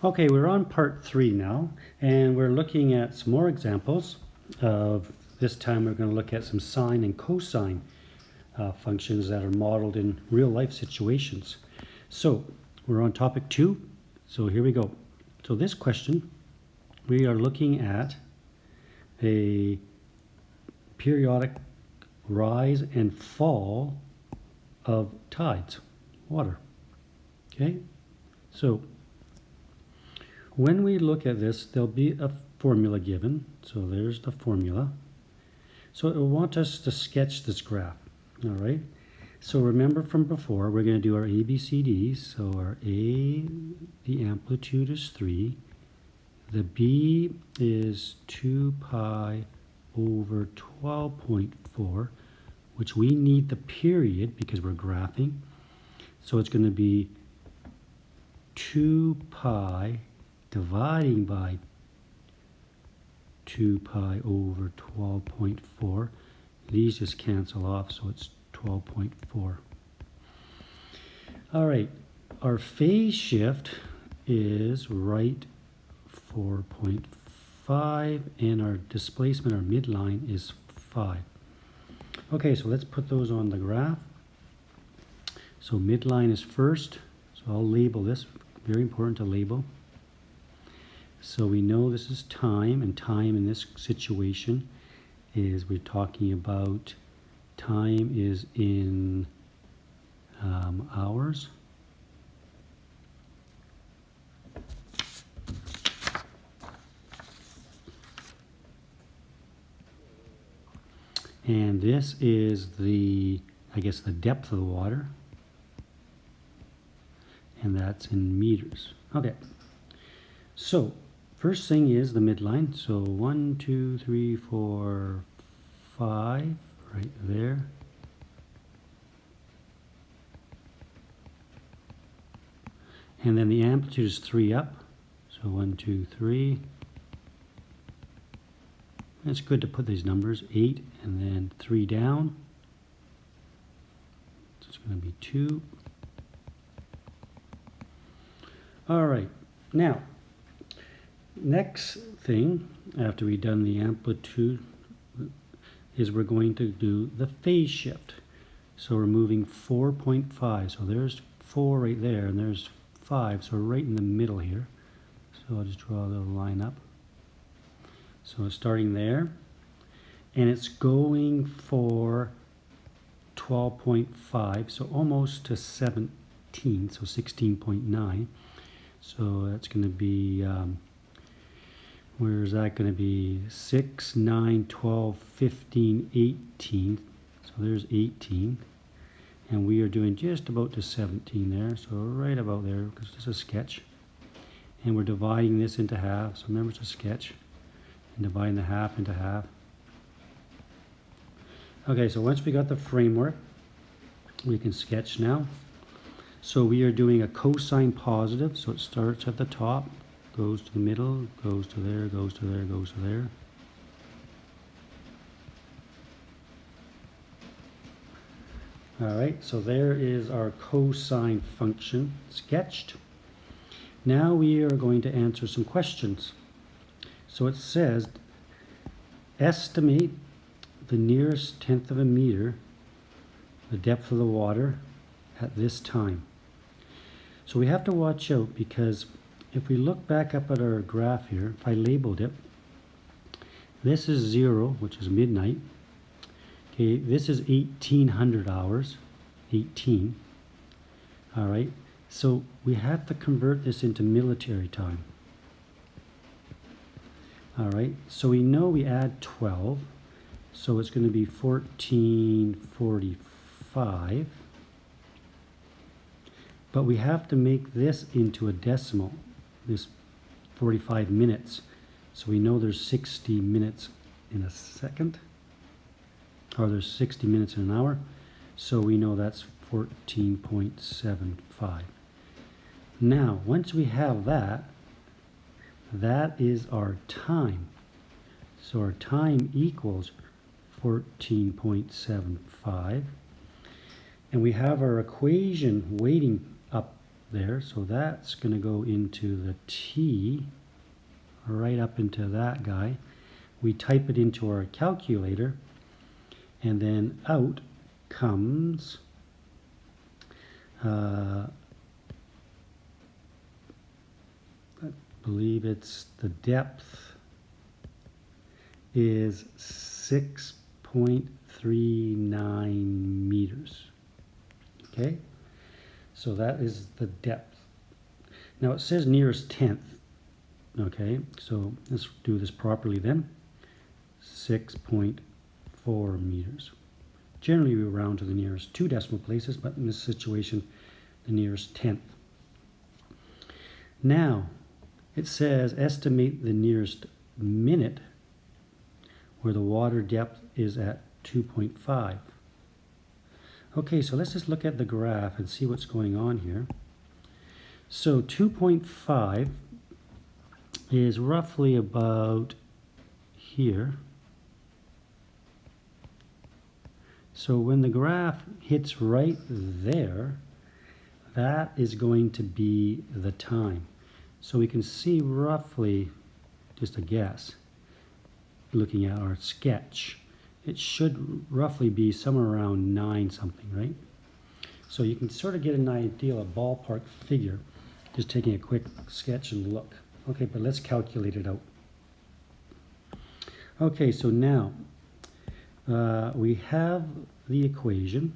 Okay, we're on part 3 now, and we're looking at some more examples of, this time we're going to look at some sine and cosine functions that are modeled in real life situations. So we're on topic 2, so here we go. So this question, we are looking at a periodic rise and fall of tides, water. Okay, so when we look at this, there'll be a formula given. So there's the formula. So it will want us to sketch this graph. All right. So remember from before, we're going to do our ABCDs. So our A, the amplitude is 3. The B is 2 pi over 12.4, which we need the period because we're graphing. So it's going to be 2 pi dividing by 2 pi over 12.4. These just cancel off, so it's 12.4. All right, our phase shift is right 4.5, and our displacement, our midline, is 5. Okay, so let's put those on the graph. So midline is first, so I'll label this. Very important to label. So we know this is time, and time in this situation is, we're talking about, time is in hours. And this is the, I guess, the depth of the water. And that's in meters. Okay. So first thing is the midline. So 1, 2, 3, 4, 5, right there. And then the amplitude is 3 up. So 1, 2, 3. It's good to put these numbers, 8, and then 3 down. So it's going to be 2. All right. Now, next thing, after we've done the amplitude, is we're going to do the phase shift. So we're moving 4.5. So there's 4 right there, and there's 5. So we're right in the middle here. So I'll just draw a little line up. So it's starting there, and it's going for 12.5, so almost to 17, so 16.9. So that's going to be, where is that going to be? 6, 9, 12, 15, 18. So there's 18. And we are doing just about to 17 there. So right about there, because it's a sketch. And we're dividing this into half. So remember, it's a sketch. And dividing the half into half. Okay, so once we got the framework, we can sketch now. So we are doing a cosine positive, so it starts at the top, goes to the middle, goes to there, goes to there, goes to there. All right, so there is our cosine function sketched. Now we are going to answer some questions. So it says, estimate the nearest tenth of a meter, the depth of the water at this time. So we have to watch out, because if we look back up at our graph here, if I labeled it, this is 0, which is midnight. Okay, this is 1800 hours, 18. All right, so we have to convert this into military time. All right, so we know we add 12, so it's going to be 1445. But we have to make this into a decimal, this 45 minutes. So we know there's 60 minutes in a second, or there's 60 minutes in an hour. So we know that's 14.75. Now, once we have that, that is our time. So our time equals 14.75. And we have our equation waiting up there. So that's going to go into the t, right up into that guy. We type it into our calculator, and then out comes I believe it's the depth is 6.39 meters. Okay, so that is the depth. Now it says nearest tenth. Okay, so let's do this properly then. 6.4 meters. Generally we round to the nearest 2 decimal places, but in this situation the nearest tenth. Now it says estimate the nearest minute where the water depth is at 2.5. Okay, so let's just look at the graph and see what's going on here. So 2.5 is roughly about here. So when the graph hits right there, that is going to be the time. So we can see roughly, just a guess, looking at our sketch, it should roughly be somewhere around 9 something, right? So you can sort of get an idea, a ballpark figure, just taking a quick sketch and look. Okay, but let's calculate it out. Okay, so now we have the equation,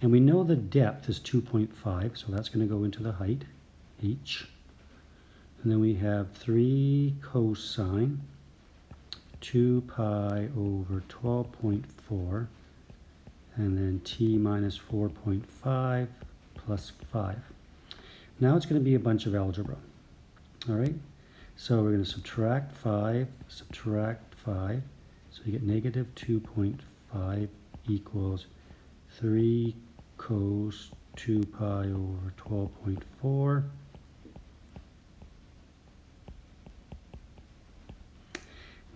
and we know the depth is 2.5, so that's going to go into the height, h. And then we have 3 cosine 2 pi over 12.4, and then t minus 4.5 plus 5. Now it's going to be a bunch of algebra. All right, so we're going to subtract 5, so you get negative 2.5 equals 3 cos 2 pi over 12.4.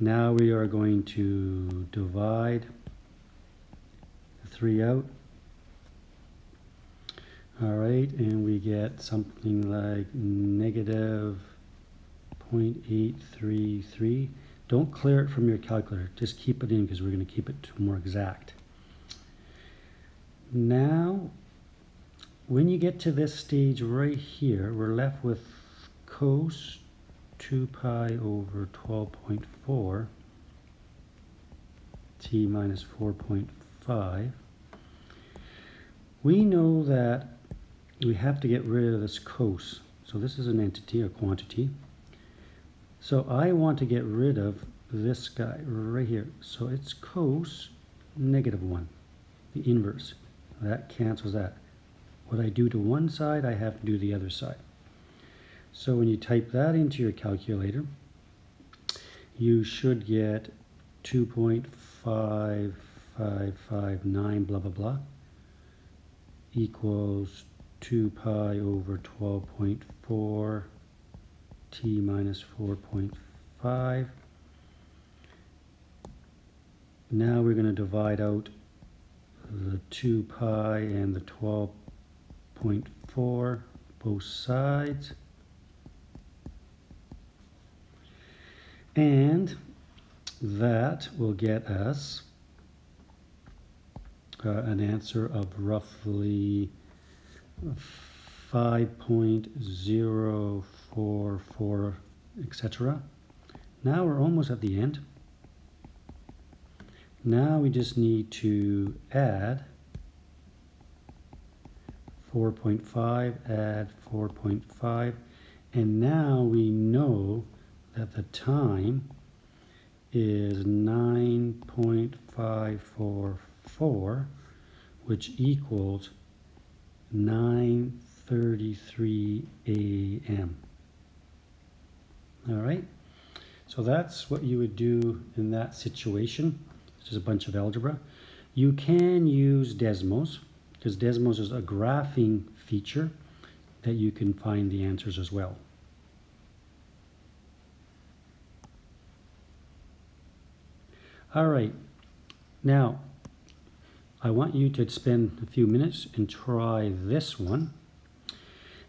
Now we are going to divide the 3 out. All right, and we get something like negative 0.833. Don't clear it from your calculator, just keep it in because we're going to keep it more exact. Now, when you get to this stage right here, we're left with cos 2 pi over 12.4 t minus 4.5. We know that we have to get rid of this cos. So this is an entity, a quantity. So I want to get rid of this guy right here. So it's cos negative 1, the inverse. That cancels that. What I do to one side, I have to do the other side. So when you type that into your calculator, you should get 2.5559 blah blah blah equals 2 pi over 12.4 t minus 4.5. Now we're going to divide out the 2 pi and the 12.4 both sides. And that will get us an answer of roughly 5.044, etc. Now we're almost at the end. Now we just need to add 4.5, add 4.5, and now we know that the time is 9.544, which equals 9:33 a.m. All right, so that's what you would do in that situation. It's just a bunch of algebra. You can use Desmos, because Desmos is a graphing feature that you can find the answers as well. All right, now I want you to spend a few minutes and try this one.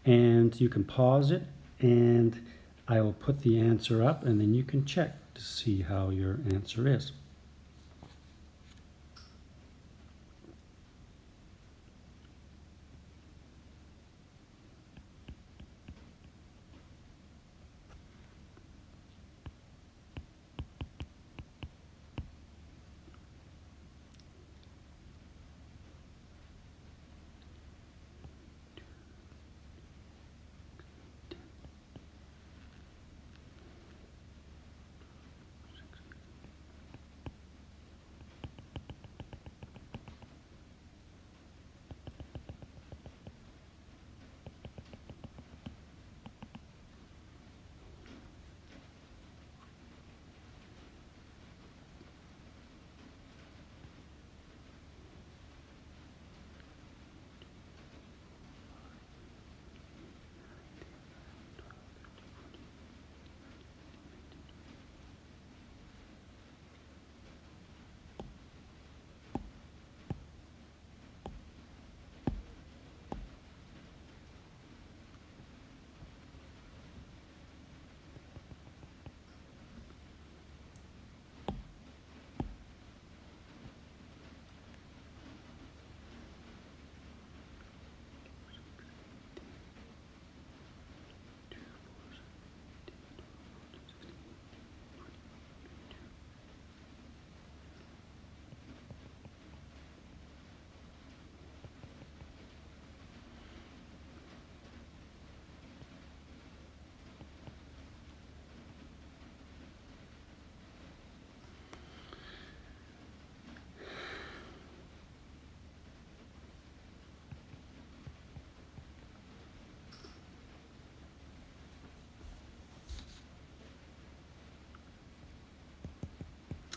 And you can pause it, and I will put the answer up, and then you can check to see how your answer is.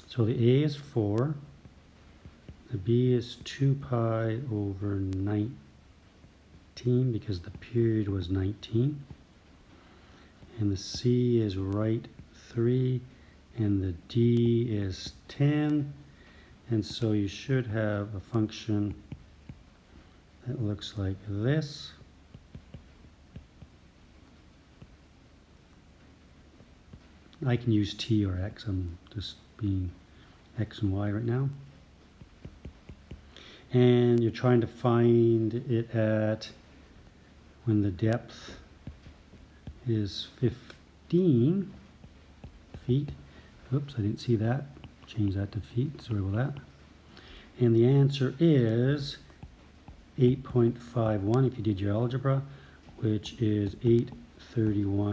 So the A is 4, the B is 2 pi over 19 because the period was 19, and the C is right 3, and the D is 10, and so you should have a function that looks like this. I can use T or X, I'm just being X and Y right now. And you're trying to find it at when the depth is 15 feet. Oops, I didn't see that. Change that to feet, sorry about that. And the answer is 8.51 if you did your algebra, which is 831